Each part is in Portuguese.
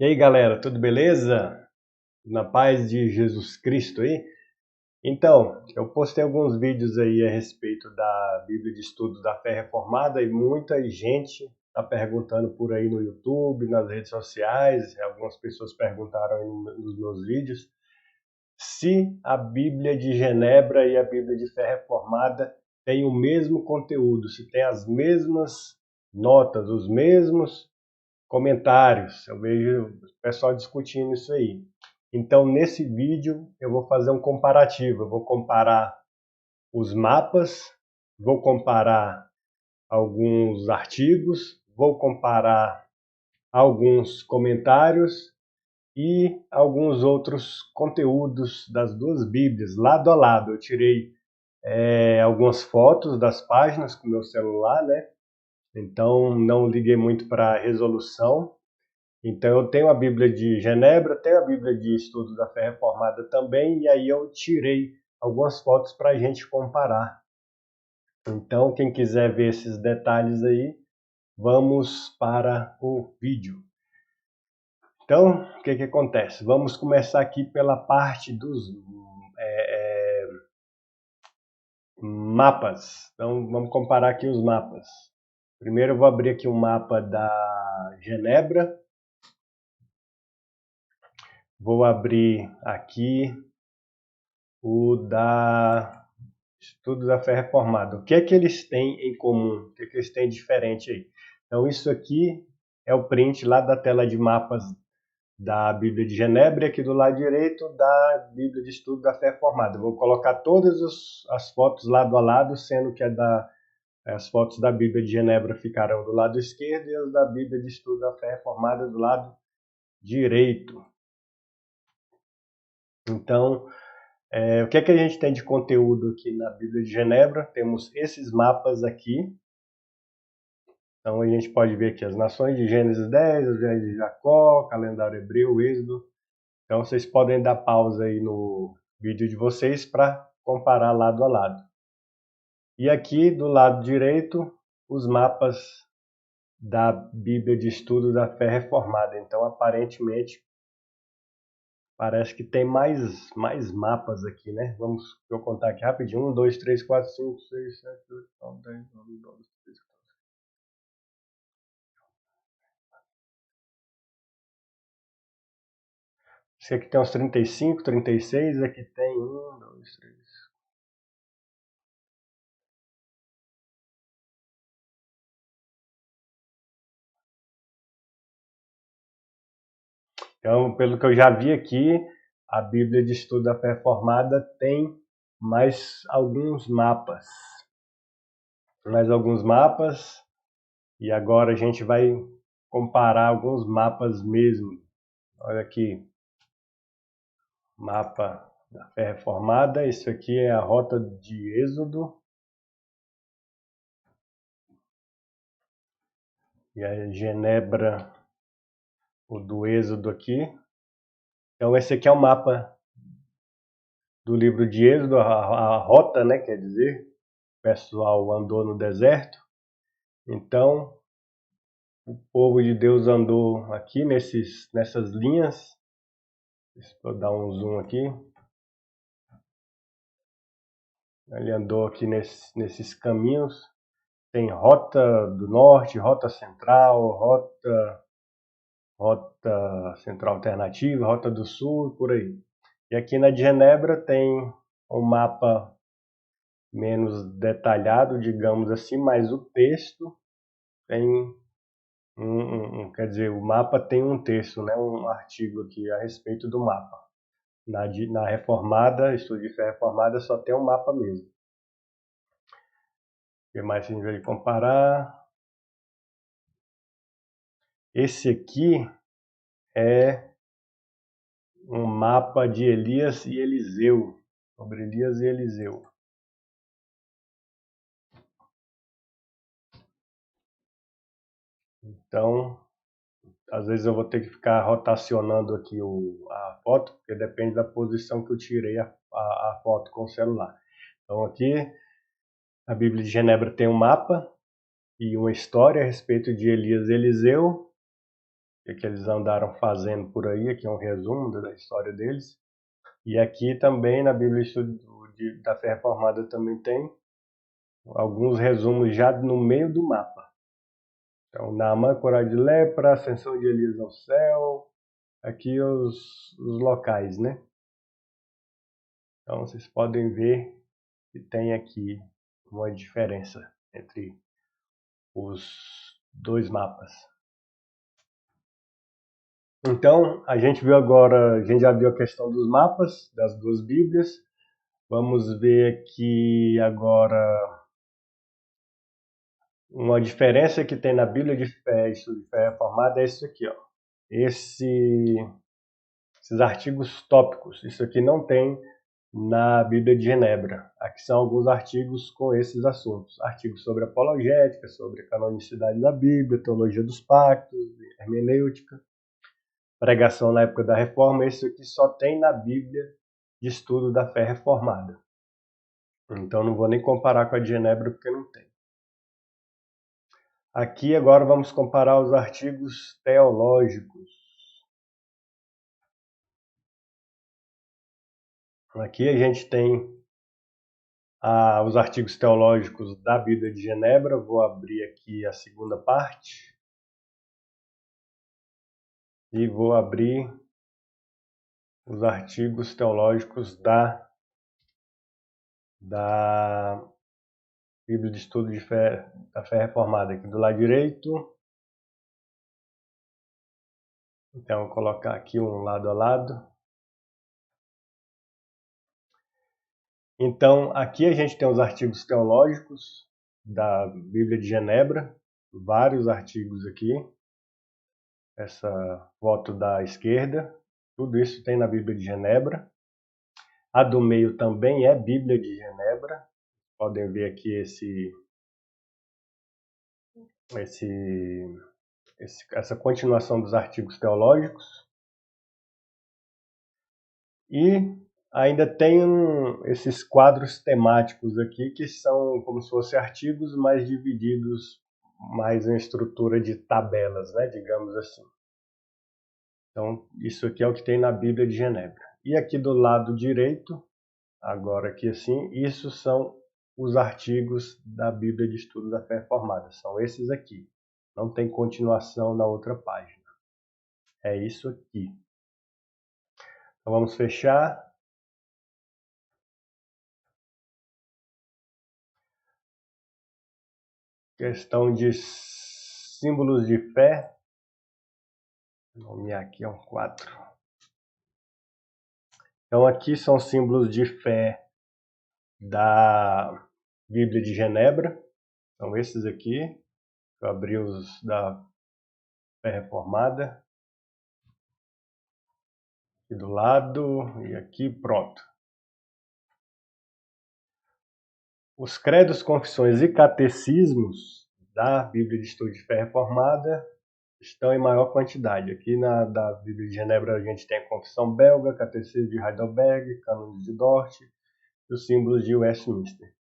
E aí, galera, tudo beleza? Na paz de Jesus Cristo aí? Então, eu postei alguns vídeos aí a respeito da Bíblia de Estudo da Fé Reformada e muita gente está perguntando por aí no YouTube, nas redes sociais, algumas pessoas perguntaram aí nos meus vídeos, se a Bíblia de Genebra e a Bíblia de Fé Reformada têm o mesmo conteúdo, se tem as mesmas notas, os mesmos comentários. Eu vejo o pessoal discutindo isso aí. Então, nesse vídeo, eu vou fazer um comparativo. Eu vou comparar os mapas, vou comparar alguns artigos, vou comparar alguns comentários e alguns outros conteúdos das duas Bíblias, lado a lado. Eu tirei algumas fotos das páginas com meu celular, né? Então, não liguei muito para a resolução. Então, eu tenho a Bíblia de Genebra, tenho a Bíblia de Estudo da Fé Reformada também, e aí eu tirei algumas fotos para a gente comparar. Então, quem quiser ver esses detalhes aí, vamos para o vídeo. Então, o que acontece? Vamos começar aqui pela parte dos mapas. Então, vamos comparar aqui os mapas. Primeiro, eu vou abrir aqui um mapa da Genebra. Vou abrir aqui o da Estudo da Fé Reformada. O que é que eles têm em comum? O que é que eles têm de diferente aí? Então, isso aqui é o print lá da tela de mapas da Bíblia de Genebra e aqui do lado direito da Bíblia de Estudo da Fé Reformada. Eu vou colocar todas as fotos lado a lado, sendo que as fotos da Bíblia de Genebra ficarão do lado esquerdo e as da Bíblia de Estudo da Fé Reformada do lado direito. Então, o que é que a gente tem de conteúdo aqui na Bíblia de Genebra? Temos esses mapas aqui. Então a gente pode ver aqui as nações de Gênesis 10, as viagens de Jacó, calendário hebreu, Êxodo. Então vocês podem dar pausa aí no vídeo de vocês para comparar lado a lado. E aqui do lado direito, os mapas da Bíblia de Estudo da Fé Reformada. Então aparentemente parece que tem mais mapas aqui, né? Eu contar aqui rapidinho. 1, 2, 3, 4, 5, 6, 7, 8, 9, 10, 11, 12, 13, 14. Esse aqui tem uns 35, 36, aqui tem 1, 2, 3. Então, pelo que eu já vi aqui, a Bíblia de Estudo da Fé Reformada tem mais alguns mapas. E agora a gente vai comparar alguns mapas mesmo. Olha aqui, mapa da Fé Reformada. Isso aqui é a rota de Êxodo. E a Genebra, o do Êxodo aqui. Então esse aqui é o mapa do livro de Êxodo, a rota, né, quer dizer, o pessoal andou no deserto. Então, o povo de Deus andou aqui nessas linhas. Deixa eu dar um zoom aqui. Ele andou aqui nesses caminhos. Tem rota do norte, rota central, rota central alternativa, rota do sul, por aí. E aqui na de Genebra tem um mapa menos detalhado, digamos assim, mas o texto tem quer dizer, o mapa tem um texto, né, um artigo aqui a respeito do mapa. Na Reformada, Estudo de Fé Reformada, só tem um mapa mesmo. O que mais a gente vai comparar? Esse aqui é um mapa de Elias e Eliseu, sobre Elias e Eliseu. Então, às vezes eu vou ter que ficar rotacionando aqui a foto, porque depende da posição que eu tirei a foto com o celular. Então aqui, a Bíblia de Genebra tem um mapa e uma história a respeito de Elias e Eliseu. que eles andaram fazendo por aí. Aqui é um resumo da história deles. E aqui também na Bíblia da Fé Reformada também tem alguns resumos já no meio do mapa. Então, Naamã, curado de lepra, ascensão de Elias ao céu, aqui os locais, né? Então vocês podem ver que tem aqui uma diferença entre os dois mapas. Então, a gente já viu a questão dos mapas das duas Bíblias. Vamos ver aqui agora uma diferença que tem na Bíblia de Fé, Estudo de Fé Reformada, é isso aqui, ó. Esses artigos tópicos. Isso aqui não tem na Bíblia de Genebra. Aqui são alguns artigos com esses assuntos. Artigos sobre apologética, sobre a canonicidade da Bíblia, teologia dos pactos, hermenêutica, pregação na época da Reforma. Isso aqui só tem na Bíblia de Estudo da Fé Reformada. Então não vou nem comparar com a de Genebra porque não tem. Aqui agora vamos comparar os artigos teológicos. Aqui a gente tem os artigos teológicos da Bíblia de Genebra. Vou abrir aqui a segunda parte. E vou abrir os artigos teológicos da Bíblia de Estudo da Fé Reformada. Aqui do lado direito. Então, vou colocar aqui um lado a lado. Então, aqui a gente tem os artigos teológicos da Bíblia de Genebra. Vários artigos aqui. Essa foto da esquerda. Tudo isso tem na Bíblia de Genebra. A do meio também é Bíblia de Genebra. Podem ver aqui essa continuação dos artigos teológicos. E ainda tem esses quadros temáticos aqui, que são como se fossem artigos, mas divididos mais em estrutura de tabelas, né, digamos assim. Então, isso aqui é o que tem na Bíblia de Genebra. E aqui do lado direito, agora aqui assim, isso são os artigos da Bíblia de Estudo da Fé Reformada. São esses aqui. Não tem continuação na outra página. É isso aqui. Então vamos fechar. Questão de símbolos de fé. Vou nomear aqui um 4. Então aqui são símbolos de fé da Bíblia de Genebra. São esses aqui. Eu abri os da Fé Reformada. Aqui do lado e aqui, pronto. Os credos, confissões e catecismos da Bíblia de Estudo de Fé Reformada estão em maior quantidade. Aqui da Bíblia de Genebra a gente tem a Confissão Belga, Catecismo de Heidelberg, Cânones de Dort e os símbolos de Westminster.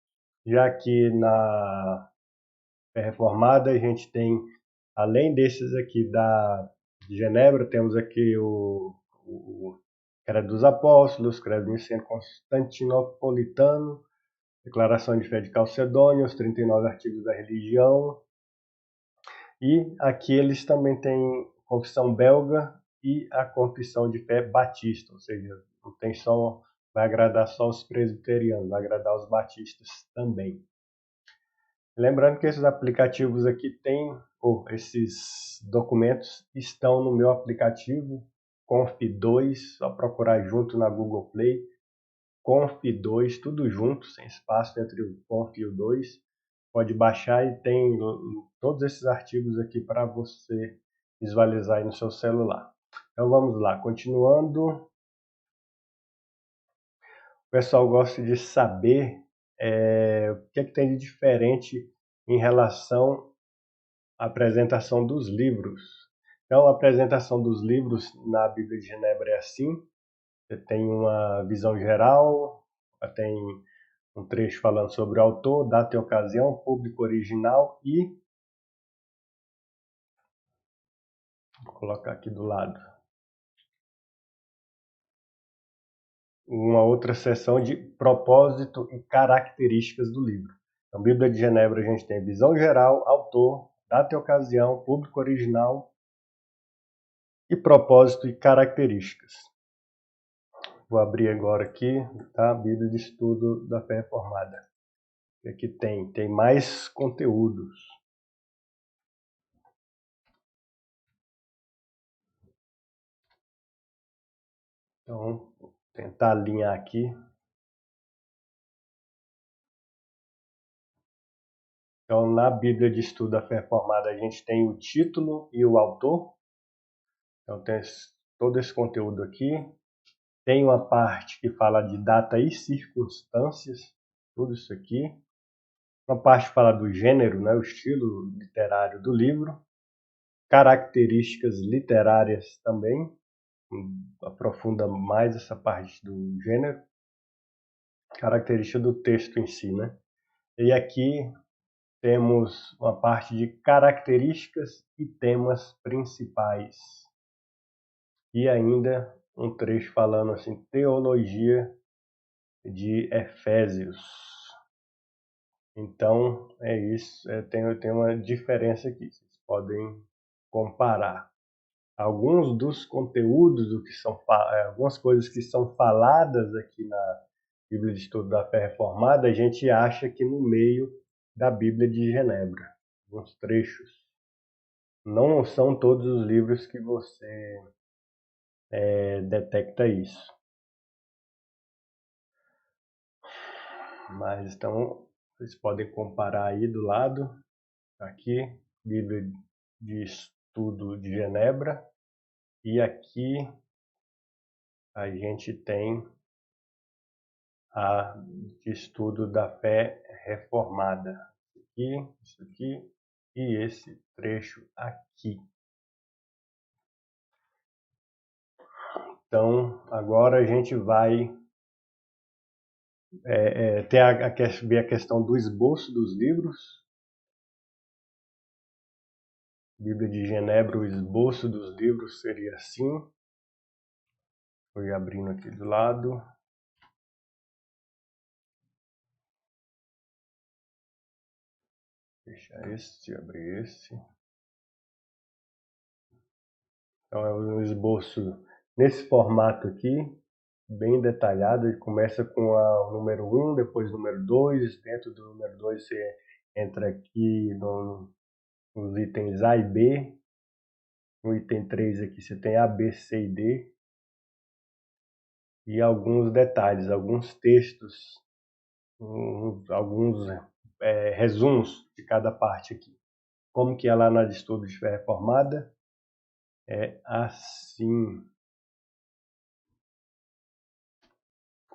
Já aqui na Fé Reformada a gente tem, além desses aqui de Genebra, temos aqui o Credo dos Apóstolos, Credo Niceno-Constantinopolitano, Declaração de Fé de Calcedônia, os 39 artigos da religião. E aqui eles também têm confissão belga e a confissão de fé batista, ou seja, não tem só, vai agradar só os presbiterianos, vai agradar os batistas também. Lembrando que esses aplicativos aqui esses documentos estão no meu aplicativo Conf2, só procurar junto na Google Play. Conf2, tudo junto, sem espaço entre o Conf e o 2. Pode baixar e tem todos esses artigos aqui para você visualizar aí no seu celular. Então vamos lá, continuando. O pessoal gosta de saber o que tem de diferente em relação à apresentação dos livros. Então a apresentação dos livros na Bíblia de Genebra é assim. Você tem uma visão geral, tem um trecho falando sobre o autor, data e ocasião, público original e Vou colocar aqui do lado. Uma outra seção de propósito e características do livro. Então, Bíblia de Genebra a gente tem visão geral, autor, data e ocasião, público original e propósito e características. Vou abrir agora aqui, tá? Bíblia de Estudo da Fé Reformada. Aqui tem mais conteúdos. Então, vou tentar alinhar aqui. Então, na Bíblia de Estudo da Fé Reformada, a gente tem o título e o autor. Então, tem todo esse conteúdo aqui. Tem uma parte que fala de data e circunstâncias, tudo isso aqui. Uma parte que fala do gênero, né, o estilo literário do livro. Características literárias também, aprofunda mais essa parte do gênero. Característica do texto em si, né? E aqui temos uma parte de características e temas principais. E ainda um trecho falando assim, teologia de Efésios. Então, é isso. Tem uma diferença aqui. Vocês podem comparar. Alguns dos conteúdos, algumas coisas que são faladas aqui na Bíblia de Estudo da Fé Reformada, a gente acha aqui no meio da Bíblia de Genebra. Alguns trechos. Não são todos os livros que você detecta isso. Mas então, vocês podem comparar aí do lado. Aqui, Bíblia de Estudo de Genebra. E aqui a gente tem a de Estudo da Fé Reformada. Isso aqui e esse trecho aqui. Então, agora a gente vai ver a questão do esboço dos livros. Bíblia de Genebra, o esboço dos livros seria assim. Vou abrindo aqui do lado. Fechar esse, abrir esse. Então é um esboço nesse formato aqui, bem detalhado. Ele começa com o número 1, depois o número 2. Dentro do número 2 você entra aqui nos itens A e B. No item 3 aqui você tem A, B, C e D. E alguns detalhes, alguns textos, alguns resumos de cada parte aqui. Como que é lá na de Estudo de Fé Reformada? É assim.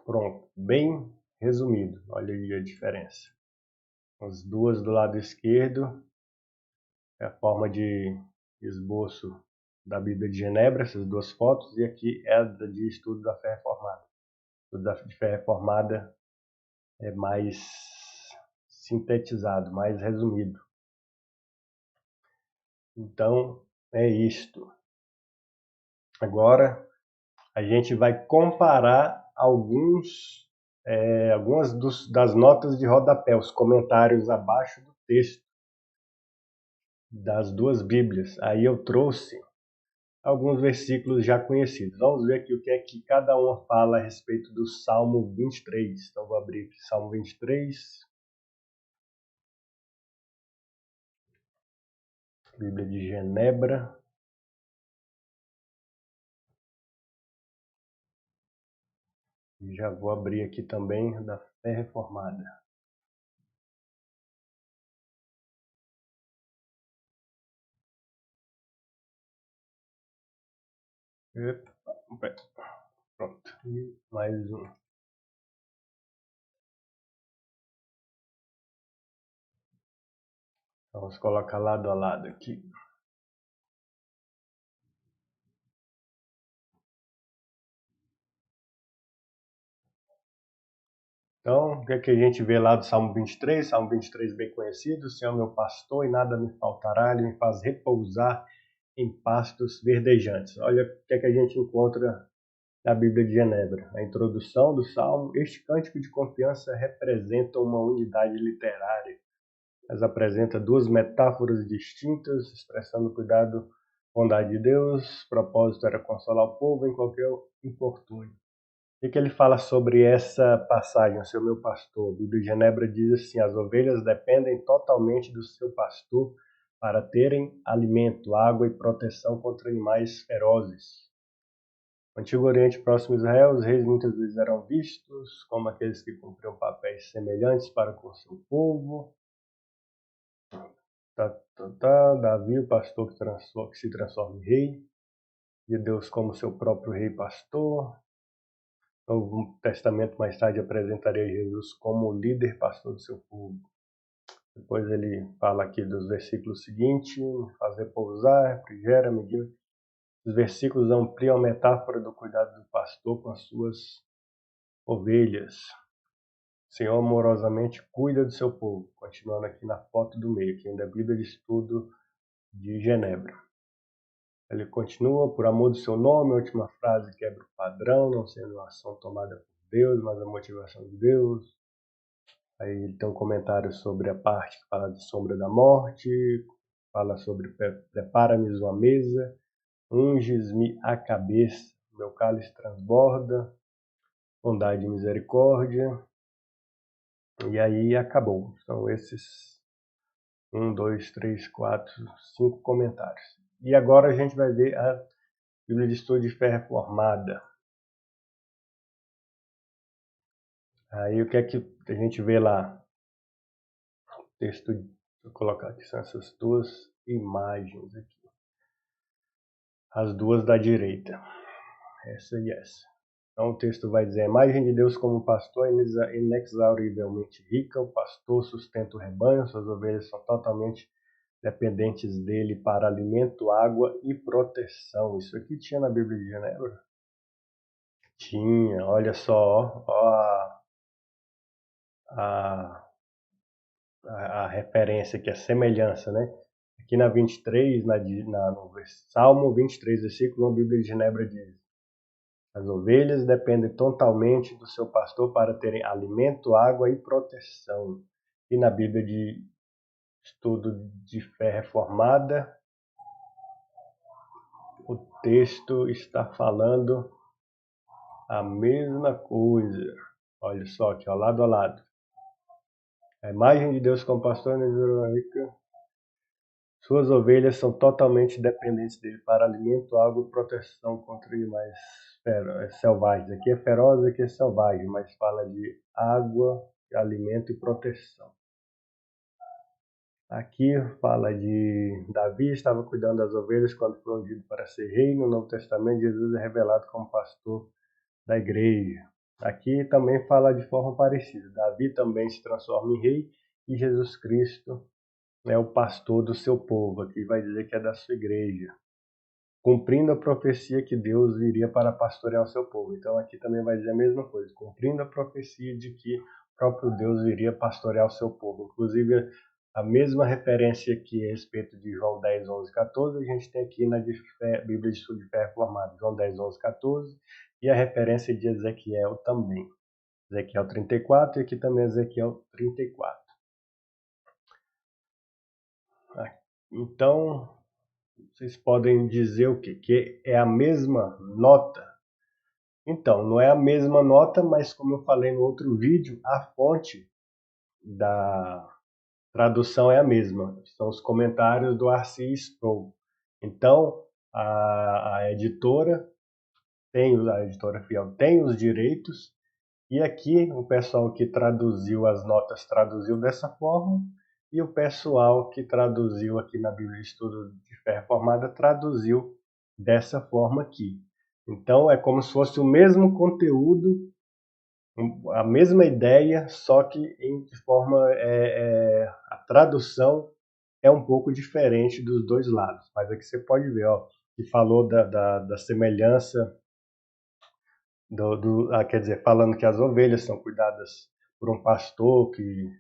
Pronto, bem resumido. Olha aí a diferença. As duas do lado esquerdo é a forma de esboço da Bíblia de Genebra, essas duas fotos, e aqui é a de Estudo da Fé Reformada. O da Fé Reformada é mais sintetizado, mais resumido. Então, é isto. Agora, a gente vai comparar algumas das notas de rodapé, os comentários abaixo do texto das duas Bíblias. Aí eu trouxe alguns versículos já conhecidos. Vamos ver aqui o que é que cada uma fala a respeito do Salmo 23. Então vou abrir aqui Salmo 23. Bíblia de Genebra. E já vou abrir aqui também da Fé Reformada. Pronto. E mais um. Vamos colocar lado a lado aqui. Então, o que é que a gente vê lá do Salmo 23? Salmo 23 bem conhecido. O Senhor é meu pastor e nada me faltará. Ele me faz repousar em pastos verdejantes. Olha o que é que a gente encontra na Bíblia de Genebra. A introdução do Salmo: este cântico de confiança representa uma unidade literária, mas apresenta duas metáforas distintas, expressando o cuidado, bondade de Deus. O propósito era consolar o povo em qualquer infortúnio. O que ele fala sobre essa passagem, o seu meu pastor? A Bíblia de Genebra diz assim: as ovelhas dependem totalmente do seu pastor para terem alimento, água e proteção contra animais ferozes. No Antigo Oriente Próximo a Israel, os reis muitas vezes eram vistos como aqueles que cumpriam papéis semelhantes para com seu povo. Davi, o pastor que se transforma em rei, de Deus como seu próprio rei pastor. O Novo Testamento mais tarde apresentaria Jesus como o líder pastor do seu povo. Depois ele fala aqui dos versículos seguintes: fazer pousar, refrigera, medir. Os versículos ampliam a metáfora do cuidado do pastor com as suas ovelhas. O Senhor amorosamente cuida do seu povo. Continuando aqui na foto do meio, que ainda é a Bíblia de Estudo de Genebra. Ele continua: por amor do seu nome. A última frase quebra o padrão, não sendo uma ação tomada por Deus, mas a motivação de Deus. Aí ele tem um comentário sobre a parte que fala de sombra da morte, fala sobre prepara-me uma mesa, unges-me a cabeça, meu cálice transborda, bondade e misericórdia. E aí acabou. São esses 1, 2, 3, 4, 5 comentários. E agora a gente vai ver a Bíblia de Estudo de Fé Reformada. Aí o que é que a gente vê lá? O texto, vou colocar aqui, são essas duas imagens aqui. As duas da direita. Essa e essa. Então o texto vai dizer: a imagem de Deus como pastor é inexaurivelmente rica. O pastor sustenta o rebanho, suas ovelhas são totalmente dependentes dele para alimento, água e proteção. Isso aqui tinha na Bíblia de Genebra? Tinha, olha só, ó a referência aqui, a semelhança, né? Aqui na 23, no Salmo 23, versículo 1, a Bíblia de Genebra diz: as ovelhas dependem totalmente do seu pastor para terem alimento, água e proteção. E na Bíblia de Estudo de Fé Reformada, o texto está falando a mesma coisa. Olha só aqui, ó, lado a lado. A imagem de Deus como pastor rica. Suas ovelhas são totalmente dependentes dele para alimento, água e proteção contra animais selvagens. Aqui é feroz, aqui é selvagem, mas fala de água, alimento e proteção. Aqui fala de Davi estava cuidando das ovelhas quando foi ungido para ser rei. No Novo Testamento, Jesus é revelado como pastor da igreja. Aqui também fala de forma parecida. Davi também se transforma em rei e Jesus Cristo é o pastor do seu povo. Aqui vai dizer que é da sua igreja, cumprindo a profecia que Deus viria para pastorear o seu povo. Então aqui também vai dizer a mesma coisa, cumprindo a profecia de que o próprio Deus viria pastorear o seu povo. Inclusive, a mesma referência aqui a respeito de João 10, 11, 14, a gente tem aqui na Bíblia de Estudo de Fé Reformada, João 10, 11, 14, e a referência de Ezequiel também. Ezequiel 34 e aqui também Ezequiel 34. Então, vocês podem dizer o quê? Que é a mesma nota? Então, não é a mesma nota, mas como eu falei no outro vídeo, a fonte da tradução é a mesma. São os comentários do R.C. Sproul. Então, a editora fiel tem os direitos, e aqui o pessoal que traduziu as notas traduziu dessa forma, e o pessoal que traduziu aqui na Bíblia de Estudo de Fé Reformada traduziu dessa forma aqui. Então é como se fosse o mesmo conteúdo, a mesma ideia, só que de forma a tradução é um pouco diferente dos dois lados. Mas aqui você pode ver, ó, que falou da semelhança quer dizer, falando que as ovelhas são cuidadas por um pastor que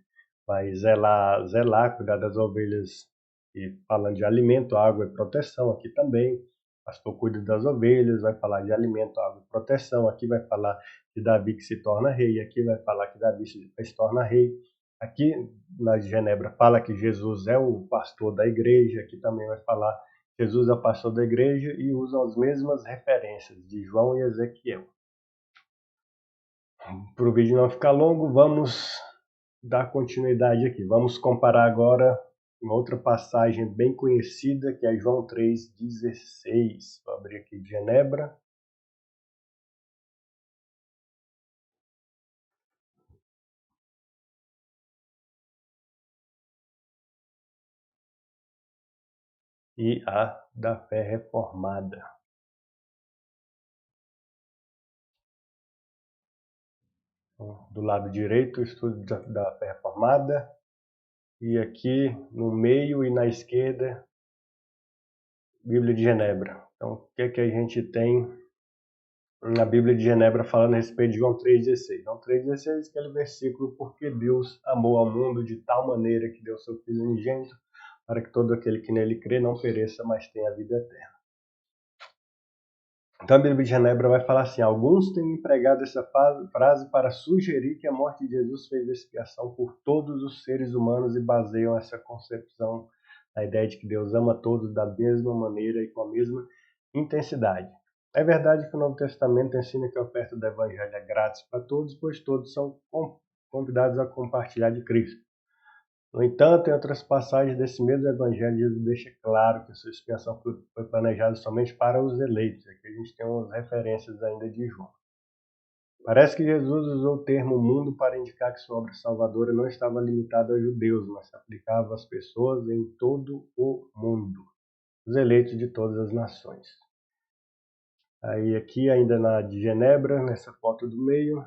vai zelar, cuidar das ovelhas E falando de alimento, água e proteção aqui também. O pastor cuida das ovelhas, vai falar de alimento, água e proteção. Aqui vai falar de Davi que se torna rei, aqui vai falar que Davi se torna rei. Aqui na Genebra fala que Jesus é o pastor da igreja, aqui também vai falar Jesus é o pastor da igreja e usam as mesmas referências de João e Ezequiel. Para o vídeo não ficar longo, vamos dar continuidade aqui. Vamos comparar agora uma outra passagem bem conhecida, que é João 3,16. Vou abrir aqui de Genebra. E a da fé reformada. Então, do lado direito, o estudo da fé reformada. E aqui no meio e na esquerda, Bíblia de Genebra. Então, o que é que a gente tem na Bíblia de Genebra falando a respeito de João 3,16? João 3,16, aquele versículo, porque Deus amou ao mundo de tal maneira que deu seu Filho unigênito, para que todo aquele que nele crê não pereça, mas tenha a vida eterna. Então a Bíblia de Genebra vai falar assim: alguns têm empregado essa frase para sugerir que a morte de Jesus fez expiação por todos os seres humanos e baseiam essa concepção na ideia de que Deus ama todos da mesma maneira e com a mesma intensidade. É verdade que o Novo Testamento ensina que a oferta do Evangelho é grátis para todos, pois todos são convidados a compartilhar de Cristo. No entanto, em outras passagens desse mesmo Evangelho, Jesus deixa claro que a sua expiação foi planejada somente para os eleitos. Aqui a gente tem umas referências ainda de João. Parece que Jesus usou o termo mundo para indicar que sua obra salvadora não estava limitada aos judeus, mas se aplicava às pessoas em todo o mundo, os eleitos de todas as nações. Aí aqui ainda na de Genebra, nessa foto do meio,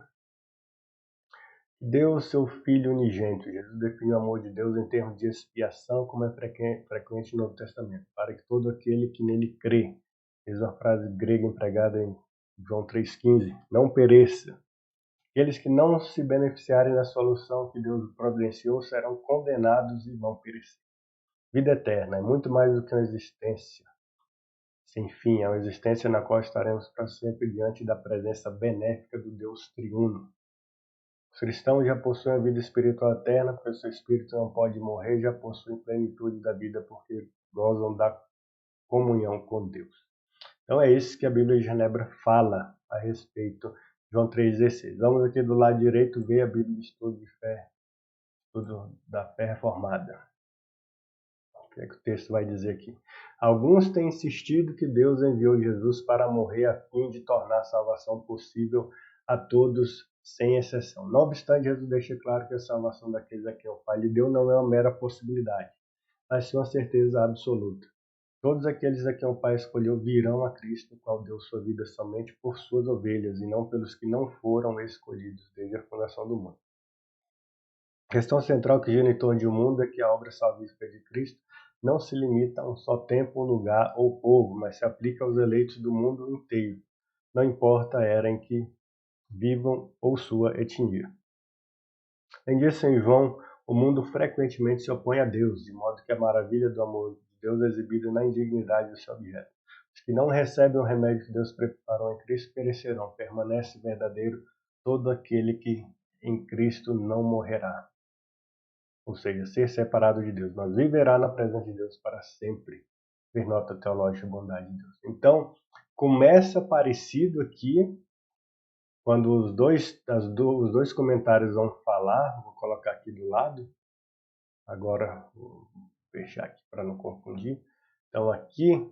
deu o seu Filho unigênito. Jesus definiu o amor de Deus em termos de expiação, como é frequente no Novo Testamento, para que todo aquele que nele crê, diz uma frase grega empregada em João 3,15, não pereça. Aqueles que não se beneficiarem da solução que Deus providenciou serão condenados e vão perecer. Vida eterna é muito mais do que uma existência sem fim, é uma existência na qual estaremos para sempre diante da presença benéfica do Deus triuno. Os cristãos já possuem a vida espiritual eterna, porque o seu espírito não pode morrer, já possuem plenitude da vida, porque gozam da comunhão com Deus. Então é isso que a Bíblia de Genebra fala a respeito de João 3,16. Vamos aqui do lado direito ver a Bíblia de Estudo de Fé, Estudo da Fé Reformada. O que é que o texto vai dizer aqui? Alguns têm insistido que Deus enviou Jesus para morrer a fim de tornar a salvação possível a todos, sem exceção. Não obstante, Jesus deixa claro que a salvação daqueles a quem o Pai lhe deu não é uma mera possibilidade, mas sim uma certeza absoluta. Todos aqueles a quem o Pai escolheu virão a Cristo, o qual deu sua vida somente por suas ovelhas, e não pelos que não foram escolhidos desde a fundação do mundo. A questão central que gira em torno de um mundo é que a obra salvífica de Cristo não se limita a um só tempo, lugar ou povo, mas se aplica aos eleitos do mundo inteiro, não importa a era em que vivam ou sua etnia. Em disso, em João, o mundo frequentemente se opõe a Deus, de modo que a maravilha do amor de Deus é exibida na indignidade do seu objeto. Os que não recebem o remédio que Deus preparou em Cristo perecerão, permanece verdadeiro todo aquele que em Cristo não morrerá. Ou seja, ser separado de Deus, mas viverá na presença de Deus para sempre. Ver nota teológica, bondade de Deus. Então, começa parecido aqui, quando os dois comentários vão falar, vou colocar aqui do lado, agora vou fechar aqui para não confundir. Então, aqui,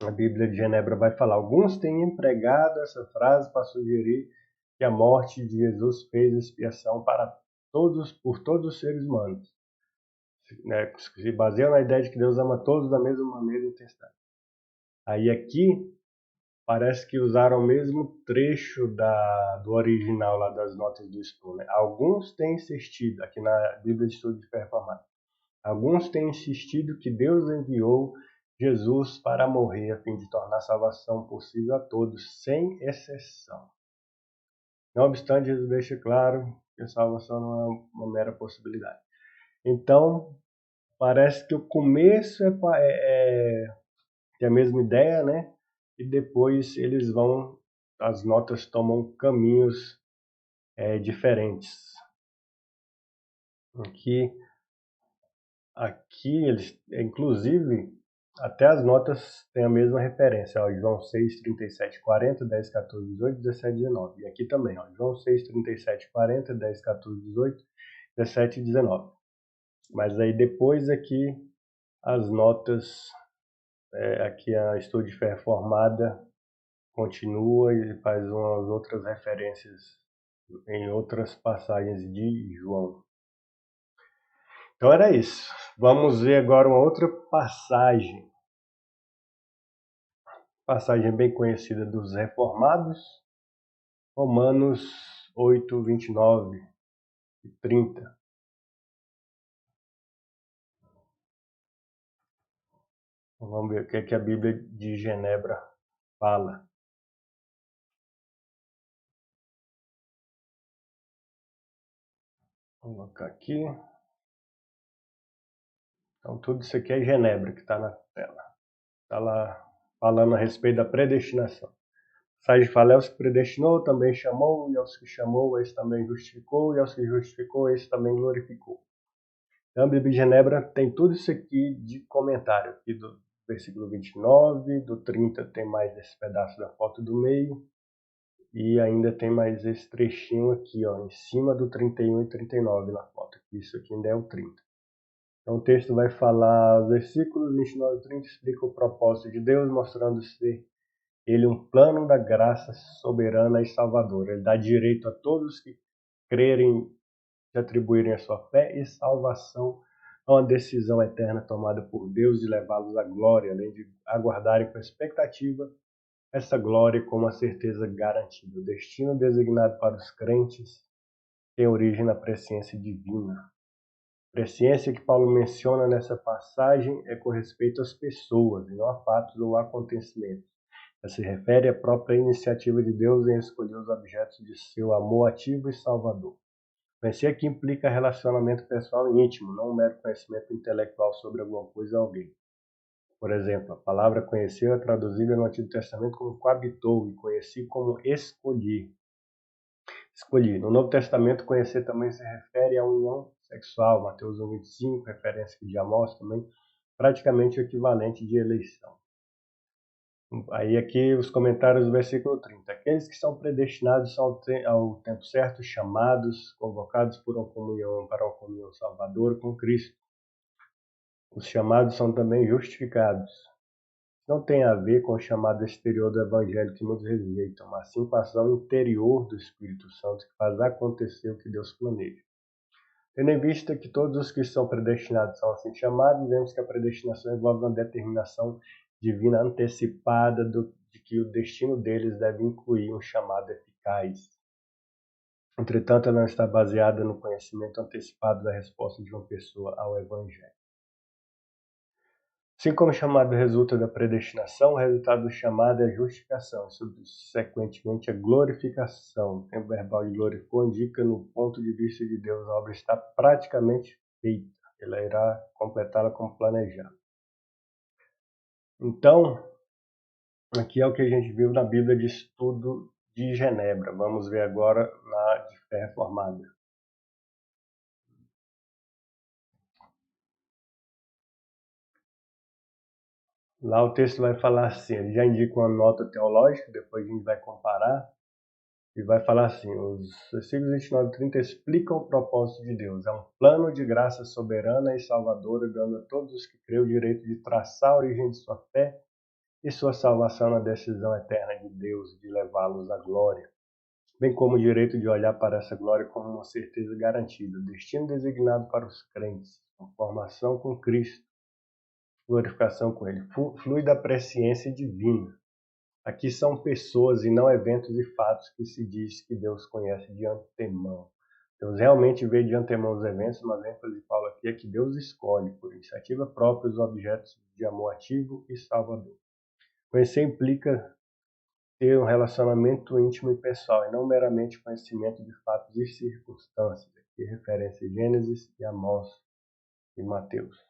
a Bíblia de Genebra vai falar, alguns têm empregado essa frase para sugerir que a morte de Jesus fez expiação por todos os seres humanos. Né, se baseiam na ideia de que Deus ama todos da mesma maneira e intensidade. Aí aqui parece que usaram o mesmo trecho do original lá das notas do Spurgeon. Né? Alguns têm insistido, aqui na Bíblia de Estudo de Fé Reformada, alguns têm insistido que Deus enviou Jesus para morrer a fim de tornar a salvação possível a todos, sem exceção. Não obstante, Jesus deixa claro que a salvação não é uma mera possibilidade. Então, parece que o começo tem a mesma ideia, né? E depois as notas tomam caminhos diferentes. Aqui eles, inclusive, até as notas têm a mesma referência, ó, João 6, 37, 40, 10, 14, 18, 17, 19. E aqui também, ó, João 6, 37, 40, 10, 14, 18, 17 e 19. Mas aí depois aqui as notas, aqui a Estudo de Fé Reformada continua e faz umas outras referências em outras passagens de João. Então era isso. Vamos ver agora uma outra passagem. Passagem bem conhecida dos Reformados. Romanos 8, 29 e 30. Vamos ver o que é que a Bíblia de Genebra fala. Vou colocar aqui. Então tudo isso aqui é Genebra que está na tela. Está lá falando a respeito da predestinação. A passagem fala, aos que predestinou, também chamou, e aos que chamou, esse também justificou, e aos que justificou, esse também glorificou. Então, a Bíblia de Genebra tem tudo isso aqui de comentário, aqui do versículo 29, do 30 tem mais esse pedaço da foto do meio, e ainda tem mais esse trechinho aqui, ó, em cima do 31 e 39 na foto, isso aqui ainda é o 30. Então o texto vai falar, versículos 29 e 30 explica o propósito de Deus, mostrando ser Ele um plano da graça soberana e salvadora. Ele dá direito a todos que crerem, de atribuírem a sua fé e salvação a uma decisão eterna tomada por Deus de levá-los à glória, além de aguardarem com expectativa essa glória com uma certeza garantida. O destino designado para os crentes tem origem na presciência divina. A presciência que Paulo menciona nessa passagem é com respeito às pessoas, e não a fatos ou acontecimentos. Ela se refere à própria iniciativa de Deus em escolher os objetos de seu amor ativo e salvador. Conhecer aqui implica relacionamento pessoal e íntimo, não um mero conhecimento intelectual sobre alguma coisa ou alguém. Por exemplo, a palavra conheceu é traduzida no Antigo Testamento como coabitou e conheci como escolhi. No Novo Testamento, conhecer também se refere à união sexual. Mateus 1:25, referência que já mostra também, praticamente o equivalente de eleição. Aí aqui os comentários do versículo 30. Aqueles que são predestinados são ao tempo certo chamados, convocados para uma comunhão salvadora com Cristo. Os chamados são também justificados. Não tem a ver com o chamado exterior do Evangelho que muitos rejeitam, mas sim com a ação interior do Espírito Santo que faz acontecer o que Deus planeja. Tendo em vista que todos os que são predestinados são assim chamados, vemos que a predestinação envolve uma determinação divina antecipada de que o destino deles deve incluir um chamado eficaz. Entretanto, ela não está baseada no conhecimento antecipado da resposta de uma pessoa ao Evangelho. Assim como o chamado resulta da predestinação, o resultado do chamado é a justificação, e subsequentemente a glorificação. O tempo verbal de glorificou indica, no ponto de vista de Deus, a obra está praticamente feita. Ele irá completá-la como planejado. Então, aqui é o que a gente viu na Bíblia de Estudo de Genebra. Vamos ver agora na de Fé Reformada. Lá o texto vai falar assim, ele já indica uma nota teológica, depois a gente vai comparar, e vai falar assim, os versículos 29 e 30 explicam o propósito de Deus. É um plano de graça soberana e salvadora, dando a todos os que creem o direito de traçar a origem de sua fé e sua salvação na decisão eterna de Deus de levá-los à glória, bem como o direito de olhar para essa glória como uma certeza garantida, o destino designado para os crentes, a formação com Cristo, glorificação com Ele, flui da presciência divina. Aqui são pessoas e não eventos e fatos que se diz que Deus conhece de antemão. Deus realmente vê de antemão os eventos, mas a ênfase de Paulo aqui é que Deus escolhe, por iniciativa própria, os objetos de amor ativo e salvador. Conhecer implica ter um relacionamento íntimo e pessoal, e não meramente conhecimento de fatos e circunstâncias. Aqui referência a Gênesis e Amós e Mateus.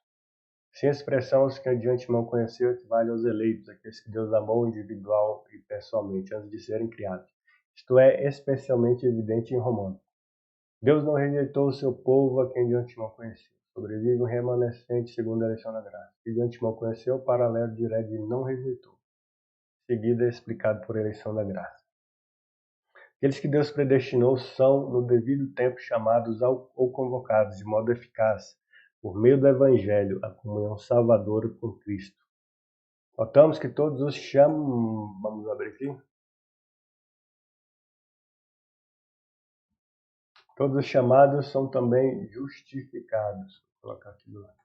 Sem expressão, os que de antemão conheceu equivale aos eleitos, aqueles que Deus amou individual e pessoalmente, antes de serem criados. Isto é especialmente evidente em Romanos. Deus não rejeitou o seu povo a quem de antemão conheceu. Sobrevive um remanescente segundo a eleição da graça. Que de antemão conheceu, o paralelo direto de não rejeitou. Seguida é explicado por eleição da graça. Aqueles que Deus predestinou são, no devido tempo, chamados ou convocados de modo eficaz, por meio do Evangelho, a comunhão salvadora com Cristo. Notamos que todos os chamam. Vamos abrir aqui. Todos os chamados são também justificados. Vou colocar aqui do lado.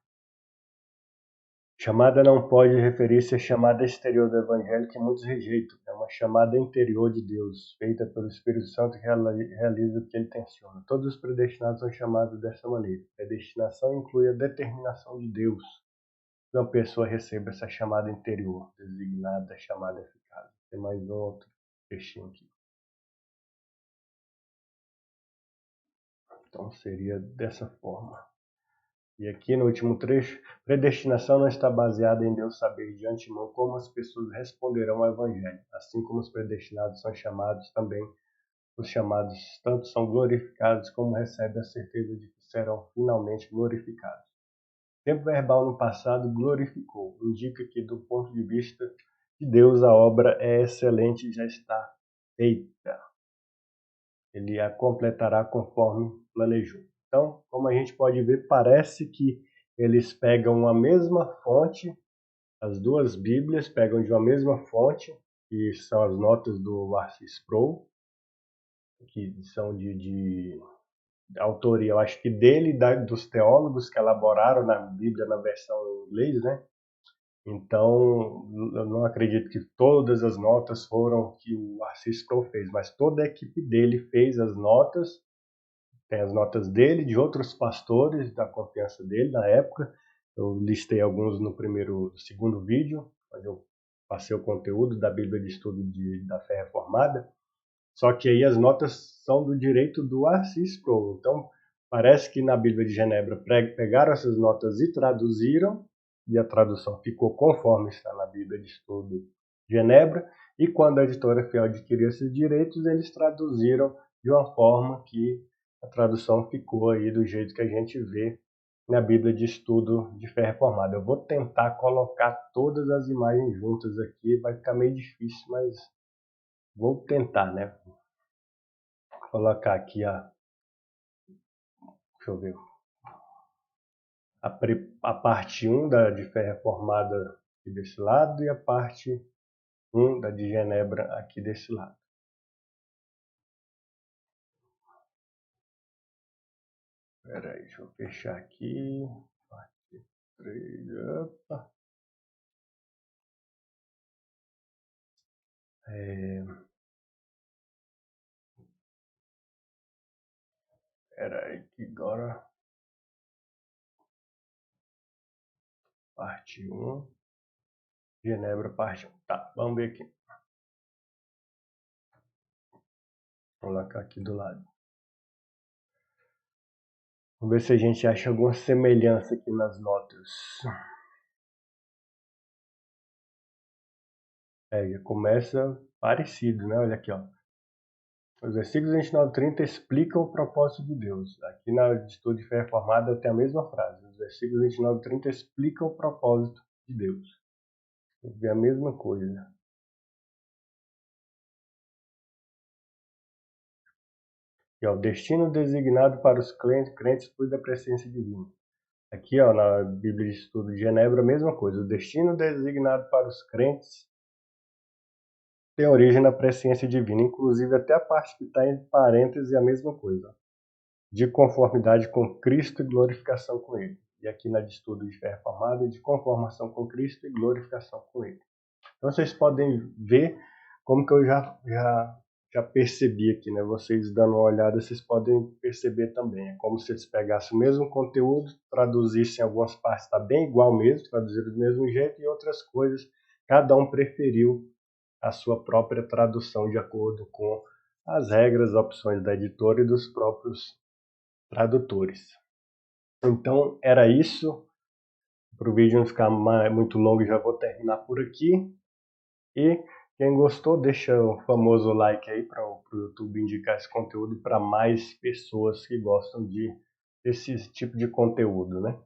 Chamada não pode referir-se à chamada exterior do Evangelho que muitos rejeitam. É uma chamada interior de Deus, feita pelo Espírito Santo que realiza o que ele tenciona. Todos os predestinados são chamados dessa maneira. Predestinação inclui a determinação de Deus que uma pessoa receba essa chamada interior, designada chamada eficaz. Tem mais outro trechinho aqui. Então seria dessa forma. E aqui no último trecho, predestinação não está baseada em Deus saber de antemão como as pessoas responderão ao Evangelho. Assim como os predestinados são chamados, também os chamados tanto são glorificados como recebem a certeza de que serão finalmente glorificados. O tempo verbal no passado glorificou, indica que do ponto de vista de Deus a obra é excelente e já está feita. Ele a completará conforme planejou. Então, como a gente pode ver, parece que eles pegam a mesma fonte, as duas Bíblias pegam de uma mesma fonte, que são as notas do R.C. Sproul, que são de autoria, eu acho que dele e dos teólogos que elaboraram na Bíblia na versão em inglês, né? Então, eu não acredito que todas as notas foram que o R.C. Sproul fez, mas toda a equipe dele fez as notas. Tem as notas dele, de outros pastores da confiança dele na época. Eu listei alguns no segundo vídeo, onde eu passei o conteúdo da Bíblia de Estudo da Fé Reformada. Só que aí as notas são do direito do R.C. Sproul. Então, parece que na Bíblia de Genebra pegaram essas notas e traduziram, e a tradução ficou conforme está na Bíblia de Estudo de Genebra. E quando a editora Fiel adquiriu esses direitos, eles traduziram de uma forma que a tradução ficou aí do jeito que a gente vê na Bíblia de Estudo de Fé Reformada. Eu vou tentar colocar todas as imagens juntas aqui, vai ficar meio difícil, mas vou tentar, né? Vou colocar aqui deixa eu ver, a parte 1 de Fé Reformada aqui desse lado e a parte 1 da de Genebra aqui desse lado. Espera aí, deixa eu fechar aqui. Parte 3. Opa. Espera aí que agora parte 1. Genebra, parte 1. Tá, vamos ver aqui. Vou colocar aqui do lado. Vamos ver se a gente acha alguma semelhança aqui nas notas. Já começa parecido, né? Olha aqui, ó. Os versículos 29 e 30 explicam o propósito de Deus. Aqui na Estudo de Fé Reformada tem a mesma frase. Os versículos 29 e 30 explicam o propósito de Deus. É a mesma coisa. E, ó, o destino designado para os crentes flui da presença divina. Aqui, ó, na Bíblia de Estudo de Genebra, a mesma coisa. O destino designado para os crentes tem origem na presciência divina, inclusive até a parte que está em parênteses é a mesma coisa. De conformidade com Cristo e glorificação com Ele. E aqui na de Estudo de Fé Reformada, de conformação com Cristo e glorificação com Ele. Então vocês podem ver como que eu já percebi aqui, né? Vocês dando uma olhada, vocês podem perceber também. É como se eles pegassem o mesmo conteúdo, traduzissem algumas partes, está bem igual mesmo, traduziram do mesmo jeito, e outras coisas, cada um preferiu a sua própria tradução de acordo com as regras, opções da editora e dos próprios tradutores. Então, era isso. para o vídeo não ficar muito longo, já vou terminar por aqui. E quem gostou, deixa o famoso like aí para o YouTube indicar esse conteúdo para mais pessoas que gostam desse tipo de conteúdo, né?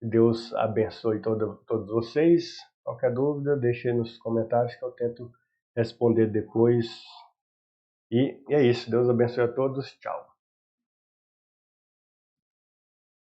Deus abençoe todos vocês. Qualquer dúvida, deixe aí nos comentários que eu tento responder depois. E é isso. Deus abençoe a todos. Tchau.